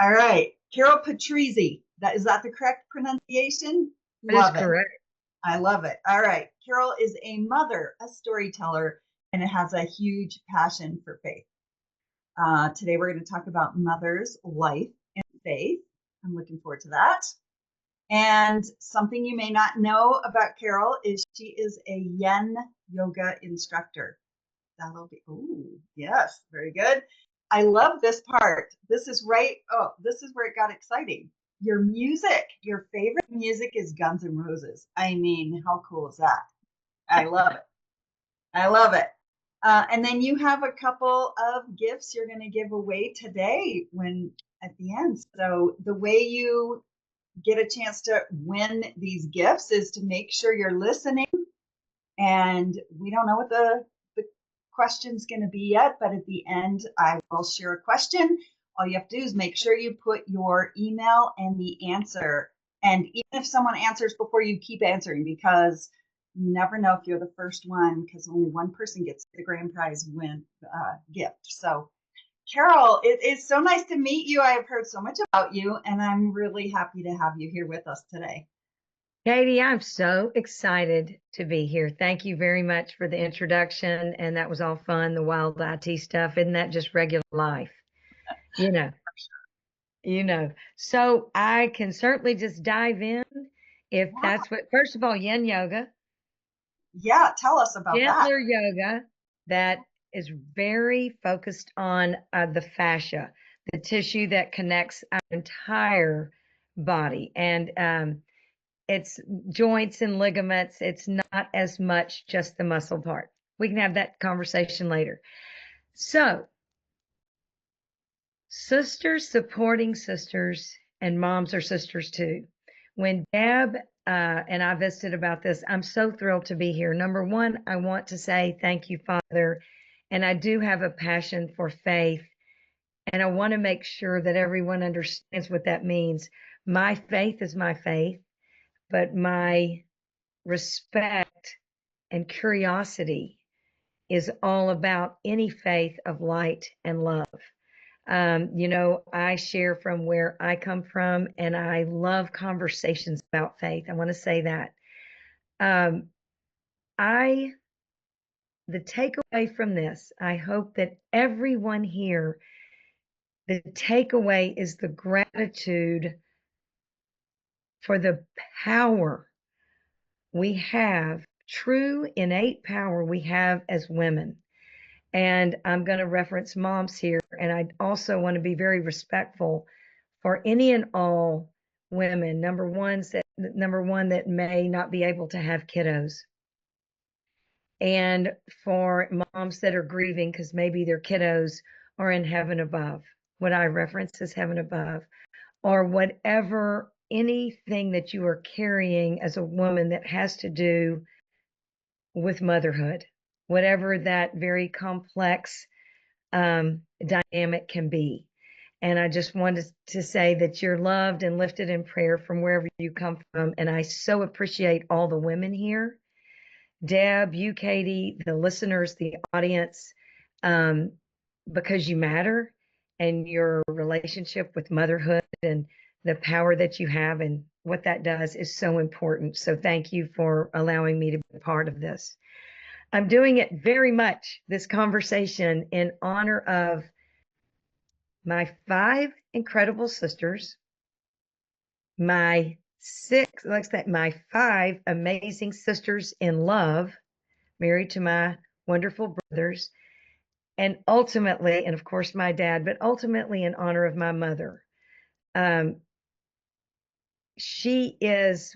All right. Carol Patrizi. Is that the correct pronunciation? That is Love it. correct. I love it. All right. Carol is a mother, a storyteller, and has a huge passion for faith. Today we're going to talk about mother's life and faith. I'm looking forward to that. And something you may not know about Carol is she is a yin yoga instructor. That'll be, ooh, yes, very good. I love this part. This is right. Oh, this is where it got exciting. Your music, your favorite music is Guns N' Roses. I mean, how cool is that? I love it. I love it. And then you have a couple of gifts you're going to give away today when at the end. So the way you get a chance to win these gifts is to make sure you're listening. And we don't know what the question's going to be yet, but at the end, I will share a question. All you have to do is make sure you put your email and the answer. And even if someone answers before you, keep answering because you never know if you're the first one because only one person gets the grand prize gift. So, Carol, it is so nice to meet you. I have heard so much about you, and I'm really happy to have you here with us today. Katie, I'm so excited to be here. Thank you very much for the introduction. And that was all fun, the wild IT stuff. Isn't that just regular life? You know, So I can certainly just dive in if that's what, first of all, yin yoga, Yeah, tell us about that. gentler yoga that is very focused on the fascia, the tissue that connects our entire body. And it's joints and ligaments. It's not as much just the muscle part. We can have that conversation later. So, sisters supporting sisters, and moms are sisters too. When Deb and I visited about this, I'm so thrilled to be here. Number one, I want to say thank you, Father. And I do have a passion for faith. And I want to make sure that everyone understands what that means. My faith is my faith, but my respect and curiosity is all about any faith of light and love. I share from where I come from, and I love conversations about faith. I want to say that. Um, I, the takeaway from this, I hope that everyone here, the takeaway is the gratitude for the power we have, true innate power we have as women. And I'm going to reference moms here. And I also want to be very respectful for any and all women. Number one, that may not be able to have kiddos. And for moms that are grieving because maybe their kiddos are in heaven above. What I reference is heaven above. Or whatever, anything that you are carrying as a woman that has to do with motherhood, whatever that very complex dynamic can be. And I just wanted to say that you're loved and lifted in prayer from wherever you come from. And I so appreciate all the women here. Deb, you, Katie, the listeners, the audience, because you matter and your relationship with motherhood and the power that you have and what that does is so important. So thank you for allowing me to be a part of this. I'm doing it very much, this conversation, in honor of my 5 incredible sisters, my 5 amazing sisters in love, married to my wonderful brothers, and ultimately, and of course my dad, but ultimately in honor of my mother. She was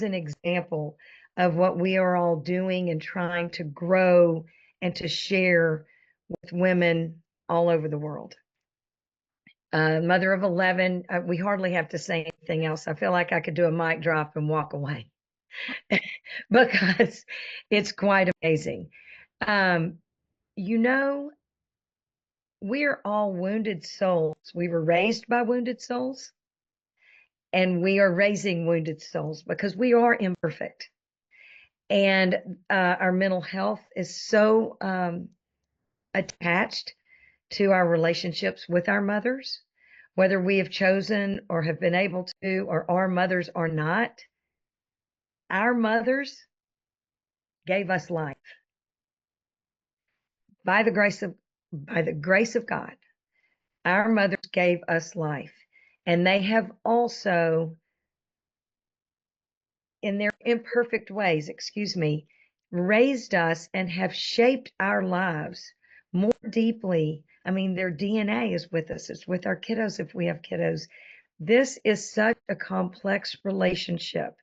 an example of what we are all doing and trying to grow and to share with women all over the world. Mother of 11, we hardly have to say anything else. I feel like I could do a mic drop and walk away because it's quite amazing. We're all wounded souls. We were raised by wounded souls, and we are raising wounded souls because we are imperfect. And our mental health is so attached to our relationships with our mothers, whether we have chosen or have been able to, or our mothers are not. Our mothers gave us life by the grace of God. Our mothers gave us life, and they have also, in their imperfect ways, raised us and have shaped our lives more deeply. I mean, their DNA is with us. It's with our kiddos if we have kiddos. This is such a complex relationship,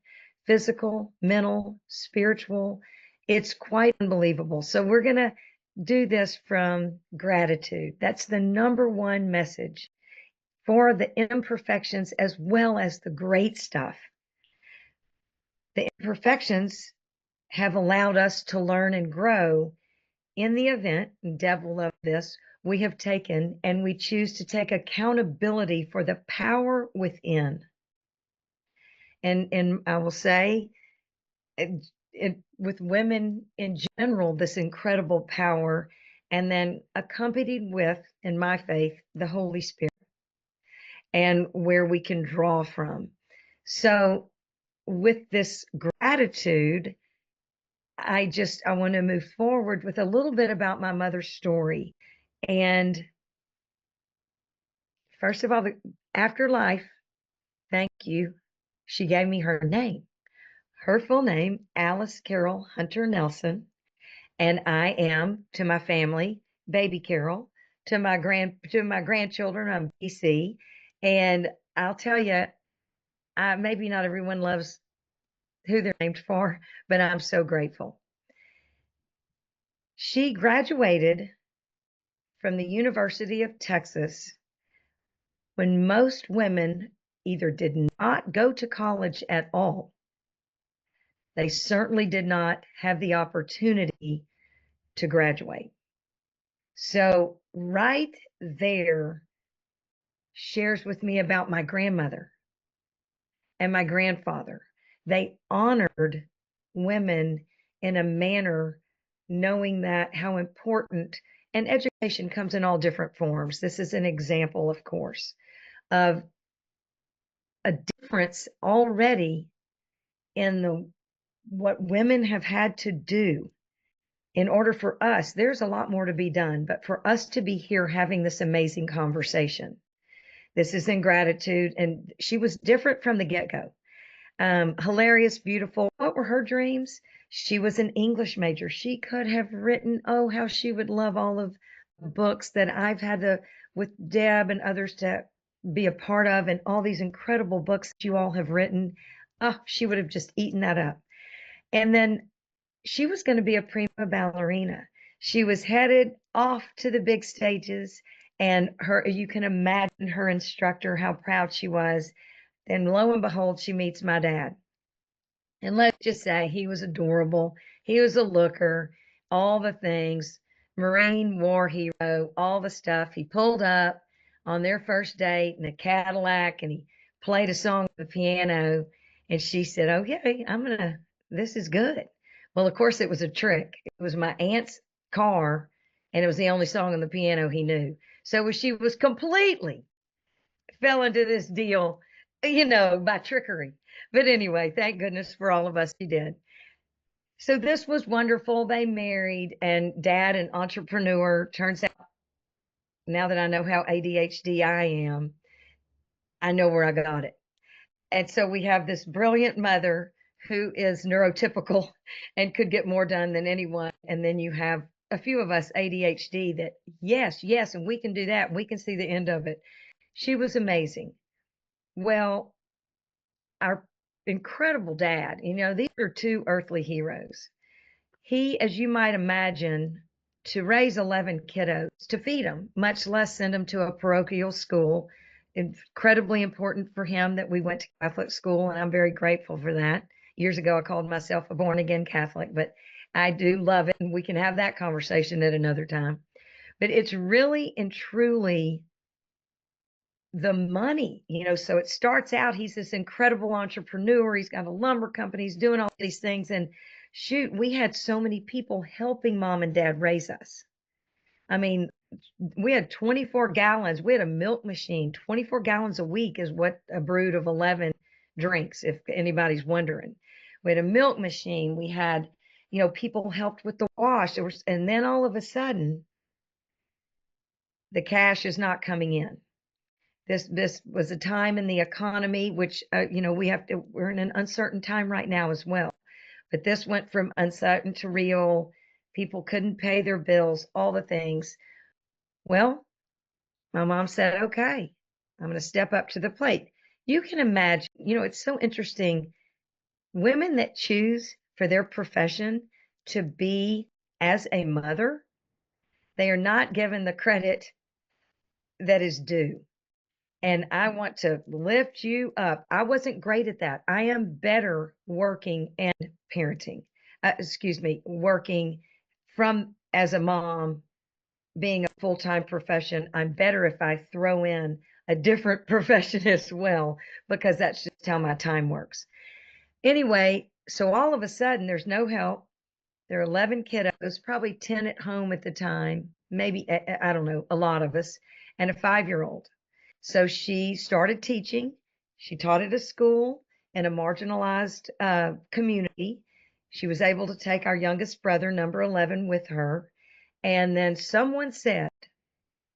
physical, mental, spiritual. It's quite unbelievable. So we're going to do this from gratitude. That's the number one message for the imperfections as well as the great stuff. The imperfections have allowed us to learn and grow in the event, and Deb will love this, we have taken and we choose to take accountability for the power within. And I will say, with women in general, this incredible power, and then accompanied with, in my faith, the Holy Spirit, and where we can draw from. So with this gratitude, I want to move forward with a little bit about my mother's story. And first of all, the afterlife, thank you. She gave me her name, her full name, Alice Carroll Hunter Nelson. And I am, to my family, baby Carroll. To my grandchildren, I'm BC. And I'll tell you, maybe not everyone loves who they're named for, but I'm so grateful. She graduated from the University of Texas when most women either did not go to college at all. They certainly did not have the opportunity to graduate. So right there shares with me about my grandmother and my grandfather. They honored women in a manner knowing that how important, and education comes in all different forms. This is an example, of course, of a difference already in what women have had to do in order for us. There's a lot more to be done, but for us to be here having this amazing conversation, this is in gratitude. And she was different from the get-go. Hilarious, beautiful. What were her dreams? She was an English major. She could have written, oh, how she would love all of the books that I've had with Deb and others to be a part of, and all these incredible books that you all have written. Oh, she would have just eaten that up. And then she was going to be a prima ballerina. She was headed off to the big stages, and you can imagine her instructor, how proud she was. And lo and behold, she meets my dad. And let's just say he was adorable. He was a looker, all the things, Marine war hero, all the stuff. He pulled up on their first date in a Cadillac, and he played a song on the piano. And she said, okay, this is good. Well, of course, it was a trick. It was my aunt's car, and it was the only song on the piano he knew. So she was completely fell into this deal, by trickery. But anyway, thank goodness for all of us she did. So this was wonderful. They married, and Dad, an entrepreneur, turns out, now that I know how ADHD I am, I know where I got it. And so we have this brilliant mother who is neurotypical and could get more done than anyone. And then you have a few of us ADHD that, yes, and we can do that. We can see the end of it. She was amazing. Well, our incredible dad, these are two earthly heroes. He, as you might imagine, to raise 11 kiddos, to feed them, much less send them to a parochial school, incredibly important for him that we went to Catholic school, and I'm very grateful for that. Years ago, I called myself a born-again Catholic, but I do love it, and we can have that conversation at another time. But it's really and truly the money, so it starts out, he's this incredible entrepreneur. He's got a lumber company. He's doing all these things. And shoot, we had so many people helping mom and dad raise us. I mean, we had 24 gallons. We had a milk machine. 24 gallons a week is what a brood of 11 drinks, if anybody's wondering. We had a milk machine. We had, people helped with the wash. And then all of a sudden, the cash is not coming in. This was a time in the economy, which, we're in an uncertain time right now as well. But this went from uncertain to real. People couldn't pay their bills, all the things. Well, my mom said, okay, I'm going to step up to the plate. You can imagine, it's so interesting. Women that choose for their profession to be as a mother, they are not given the credit that is due. And I want to lift you up. I wasn't great at that. I am better working and parenting. Working from as a mom, being a full-time profession. I'm better if I throw in a different profession as well, because that's just how my time works. Anyway, so all of a sudden there's no help. There are 11 kiddos, probably 10 at home at the time, maybe, I don't know, a lot of us, and a 5-year-old. So she started teaching. She taught at a school in a marginalized community. She was able to take our youngest brother, number 11, with her. And then someone said,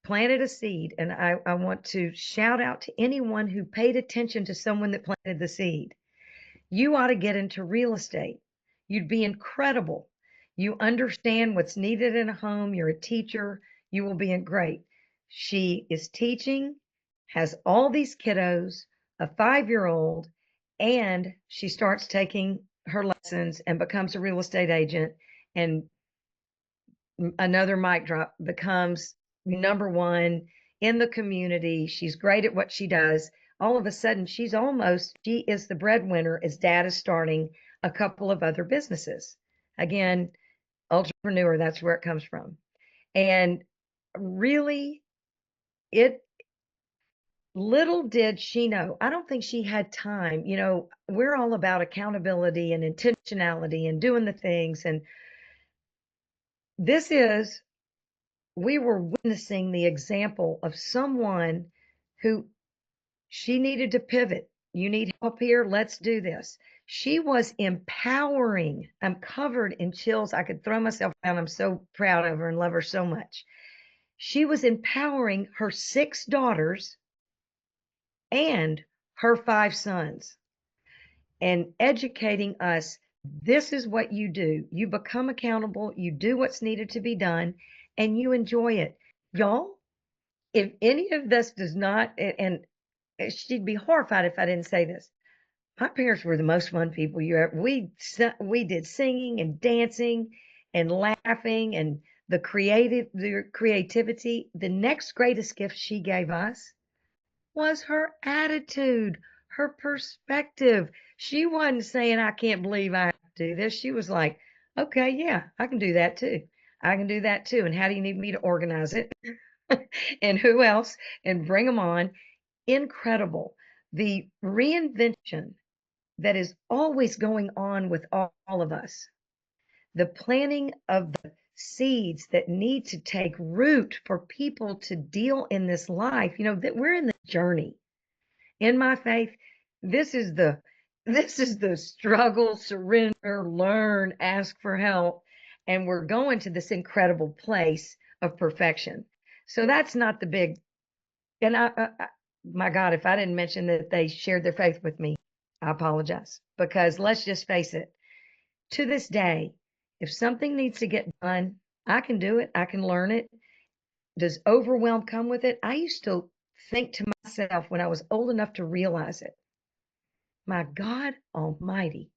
planted a seed, and I want to shout out to anyone who paid attention to someone that planted the seed. You ought to get into real estate. You'd be incredible. You understand what's needed in a home. You're a teacher. You will be great. She is teaching, has all these kiddos, a 5-year-old, and she starts taking her lessons and becomes a real estate agent. And another mic drop, becomes number one in the community. She's great at what she does. All of a sudden, she is the breadwinner as dad is starting a couple of other businesses. Again, entrepreneur, that's where it comes from. And really, little did she know, I don't think she had time. We're all about accountability and intentionality and doing the things. And we were witnessing the example of someone who, she needed to pivot. You need help here? Let's do this. She was empowering. I'm covered in chills. I could throw myself down. I'm so proud of her and love her so much. She was empowering her 6 daughters and her 5 sons and educating us. This is what you do. You become accountable. You do what's needed to be done, and you enjoy it. Y'all, if any of this does not, and she'd be horrified if I didn't say this, my parents were the most fun people you ever. We did singing and dancing and laughing and the creativity. The next greatest gift she gave us was her attitude, her perspective. She wasn't saying, I can't believe I have to do this. She was like, okay, yeah, I can do that too. I can do that too. And how do you need me to organize it? And who else? And bring them on. Incredible. The reinvention that is always going on with all of us. The planting of the seeds that need to take root for people to deal in this life. That we're in the journey. In my faith, this is the struggle, surrender, learn, ask for help, and we're going to this incredible place of perfection. So that's not the big. And my God, if I didn't mention that they shared their faith with me, I apologize. Because let's just face it, to this day, if something needs to get done, I can do it. I can learn it. Does overwhelm come with it? I used to think to myself when I was old enough to realize it, my God Almighty,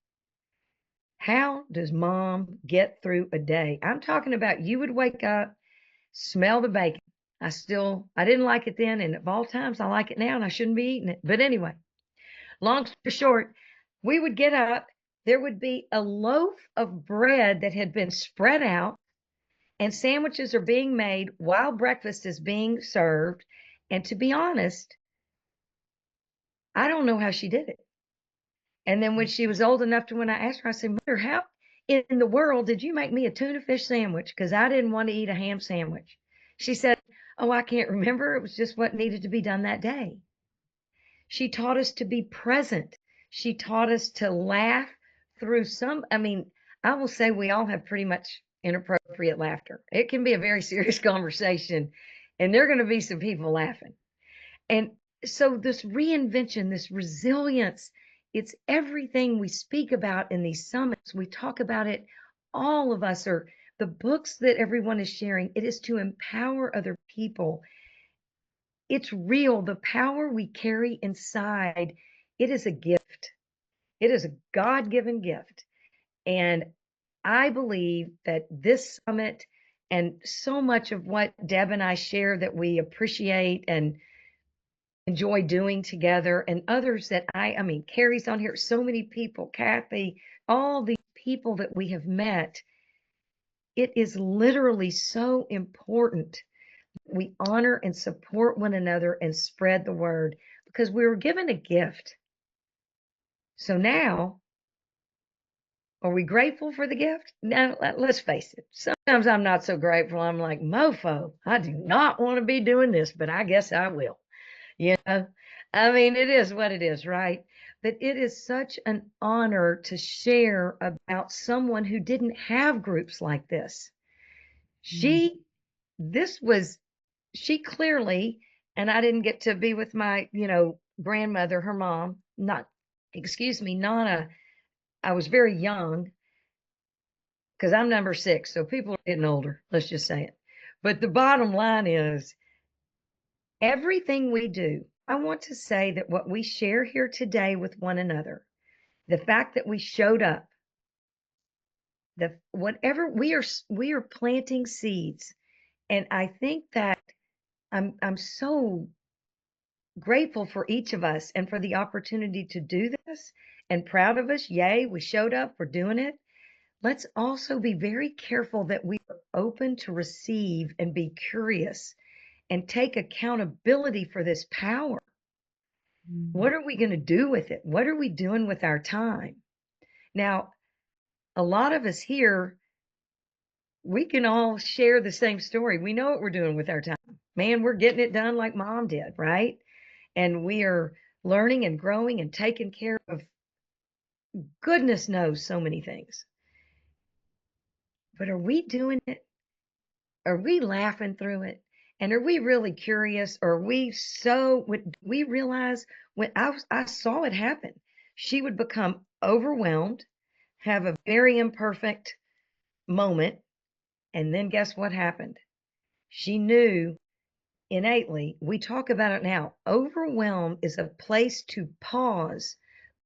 how does mom get through a day? I'm talking about, you would wake up, smell the bacon. I didn't like it then, and of all times, I like it now, and I shouldn't be eating it. But anyway, long story short, we would get up, there would be a loaf of bread that had been spread out, and sandwiches are being made while breakfast is being served. And to be honest, I don't know how she did it. And then when she was old enough to, when I asked her, I said, Mother, how in the world did you make me a tuna fish sandwich? Because I didn't want to eat a ham sandwich. She said, Oh, I can't remember. It was just what needed to be done that day. She taught us to be present. She taught us to laugh through I mean, I will say we all have pretty much inappropriate laughter. It can be a very serious conversation, and there are going to be some people laughing. And so, this reinvention, this resilience, it's everything we speak about in these summits. We talk about it, all of us are the books that everyone is sharing. It is to empower other people. It's real. The power we carry inside, it is a gift. It is a God given gift. And I believe that this summit and so much of what Deb and I share that we appreciate and enjoy doing together, and others that I mean, Carrie's on here, so many people, Kathy, all these people that we have met. It is literally so important we honor and support one another and spread the word because we were given a gift. So now, are we grateful for the gift? Now, let's face it. Sometimes I'm not so grateful. I'm like, mofo, I do not want to be doing this, but I guess I will. You know, I mean, it is what it is, right? But it is such an honor to share about someone who didn't have groups like this. She, this was she clearly, and I didn't get to be with my, grandmother, her mom, not, excuse me, Nana. I was very young because I'm number 6. So people are getting older. Let's just say it. But the bottom line is everything we do. I want to say that what we share here today with one another, the fact that we showed up, the whatever we are planting seeds. And I think that I'm so grateful for each of us and for the opportunity to do this and proud of us. Yay, we showed up, we're doing it. Let's also be very careful that we are open to receive and be curious and take accountability for this power. What are we going to do with it? What are we doing with our time? Now, a lot of us here, we can all share the same story. We know what we're doing with our time. Man, we're getting it done like mom did, right? And we are learning and growing and taking care of goodness knows so many things. But are we doing it? Are we laughing through it? And are we really curious? Or are we we realize when I saw it happen, she would become overwhelmed, have a very imperfect moment, and then guess what happened? She knew innately, we talk about it now. Overwhelm is a place to pause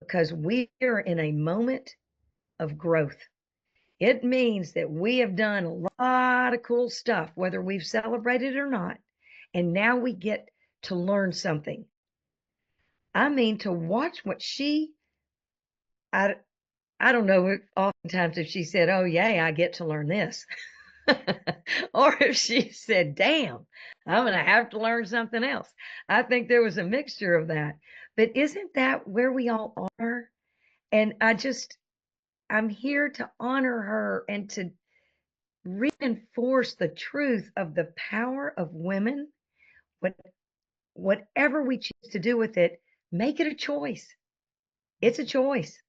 because we are in a moment of growth. It means that we have done a lot of cool stuff, whether we've celebrated or not. And now we get to learn something. I mean, to watch what I, I don't know oftentimes if she said, oh, yay, I get to learn this. Or if she said, damn, I'm going to have to learn something else. I think there was a mixture of that. But isn't that where we all are? And I'm here to honor her and to reinforce the truth of the power of women. What, whatever we choose to do with it, make it a choice. It's a choice.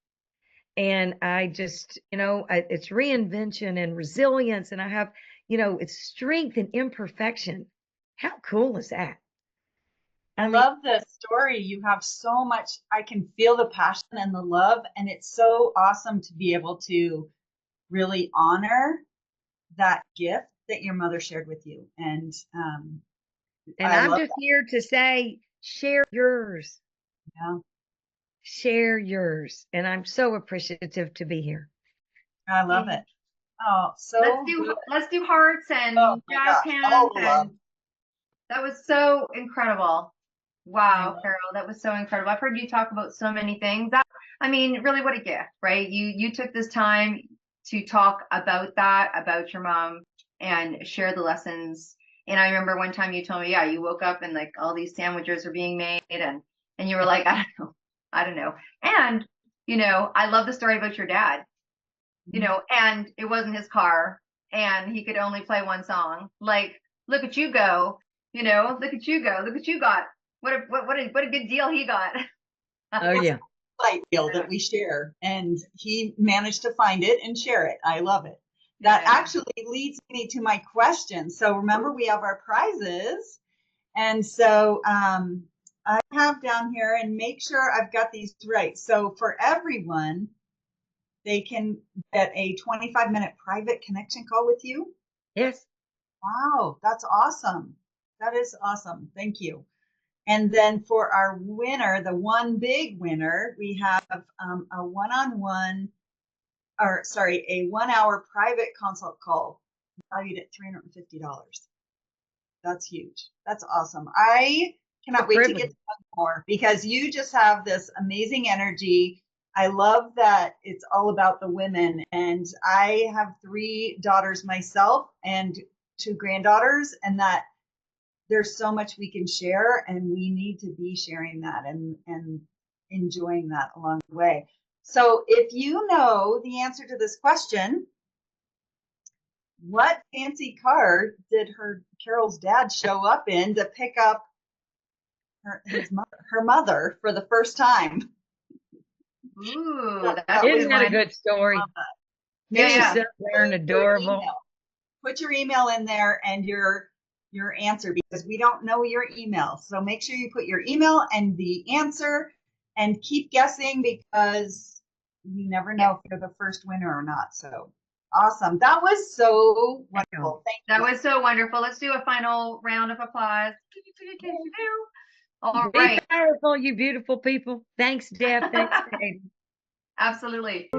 And I just, it's reinvention and resilience. And I have, it's strength and imperfection. How cool is that? I I mean, love the story. You have so much, I can feel the passion and the love, and it's so awesome to be able to really honor that gift that your mother shared with you. And I I'm love just that. here to say, share yours, Yeah, share yours. And I'm so appreciative to be here. I love it. Oh, Let's so good. do hearts Oh and my jazz gosh, hands, all the love. and that was so incredible. I Wow, know. Carol, that was so incredible. I've heard you talk about so many things. I mean, really, what a gift, right? You took this time to talk about that, about your mom, and share the lessons. And I remember one time you told me, yeah, you woke up and like all these sandwiches were being made, and you were like, I don't know. And I love the story about your dad. And it wasn't his car, and he could only play one song. Like, look at you go, You know, look at you go. Look what you got. What a good deal he got. Oh yeah. Light wheel that we share, and he managed to find it and share it. I love it. That Yeah. actually leads me to my question. So remember, we have our prizes, and so I have down here, and make sure I've got these right. So for everyone, they can get a 25-minute private connection call with you. Yes. Wow, that's awesome. That is awesome. Thank you. And then for our winner, the one big winner, we have a one-on-one, or sorry, a 1 hour private consult call valued at $350. That's huge. That's awesome. I cannot wait to get to know more, because you just have this amazing energy. I love that it's all about the women. And I have 3 daughters myself and 2 granddaughters, and that there's so much we can share, and we need to be sharing that and enjoying that along the way. So if you know the answer to this question, what fancy car did Carol's dad show up in to pick up her mother for the first time? Ooh, that's a Isn't good that a one. good story? Make Yeah, She's yeah. so darn Put your adorable. email. Put your email in there and your answer, because we don't know your email. So make sure you put your email and the answer, and keep guessing, because you never know if you're the first winner or not. So awesome. That was so wonderful. Thank That you. was so wonderful. Let's do a final round of applause. All Be right. powerful, you beautiful people. Thanks, Jeff. Thanks, Katie. Absolutely.